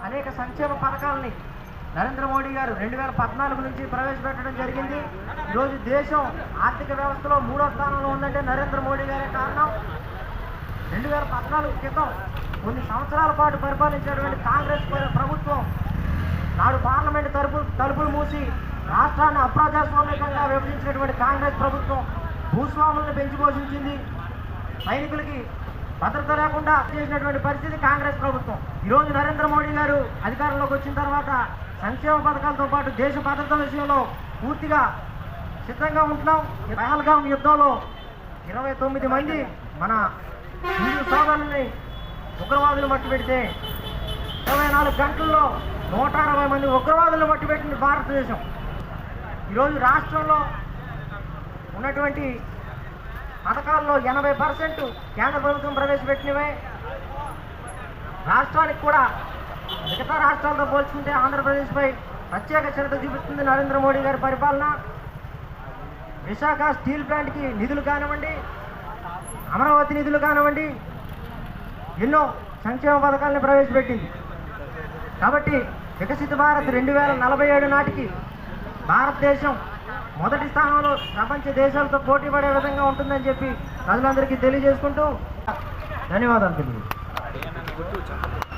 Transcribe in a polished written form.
అనేక సంక్షేమ పథకాలని నరేంద్ర మోడీ గారు 2014 నుంచి ప్రవేశపెట్టడం జరిగింది. ఈరోజు దేశం ఆర్థిక వ్యవస్థలో 3వ స్థానంలో ఉందంటే నరేంద్ర మోడీ గారే కారణం. 2014 క్రితం కొన్ని సంవత్సరాల పాటు పరిపాలించినటువంటి కాంగ్రెస్ ప్రభుత్వం నాడు పార్లమెంటు తలుపులు మూసి రాష్ట్రాన్ని అప్రజాస్వామికంగా విభజించినటువంటి కాంగ్రెస్ ప్రభుత్వం భూస్వాములను పెంచి పోషించింది. సైనికులకి భద్రత లేకుండా చేసినటువంటి పరిస్థితి కాంగ్రెస్ ప్రభుత్వం. ఈరోజు నరేంద్ర మోడీ గారు అధికారంలోకి వచ్చిన తర్వాత సంక్షేమ పథకాలతో పాటు దేశ భద్రత విషయంలో పూర్తిగా సిద్ధంగా ఉంటున్నాం. పహల్గాం యుద్ధంలో 29 మంది మన హిందూ సోదరుల్ని ఉగ్రవాదులు మట్టుపెడితే 24 గంటల్లో 160 మంది ఉగ్రవాదులు మట్టుపెట్టింది భారతదేశం. ఈరోజు రాష్ట్రంలో ఉన్నటువంటి పథకాల్లో 80% కేంద్ర ప్రభుత్వం ప్రవేశపెట్టినవే. రాష్ట్రానికి కూడా మిగతా రాష్ట్రాలతో పోల్చుకుంటే ఆంధ్రప్రదేశ్పై ప్రత్యేక శ్రద్ధ చూపిస్తుంది నరేంద్ర మోడీ గారి పరిపాలన. విశాఖ స్టీల్ ప్లాంట్కి నిధులు కానివ్వండి, అమరావతి నిధులు కానివ్వండి, ఎన్నో సంక్షేమ పథకాలను ప్రవేశపెట్టింది. కాబట్టి వికసిత భారత్ 2047 నాటికి భారతదేశం మొదటి స్థానంలో ప్రపంచ దేశాలతో పోటీ పడే విధంగా ఉంటుందని చెప్పి ప్రజలందరికీ తెలియజేసుకుంటూ ధన్యవాదాలు తెలియజేస్తాను.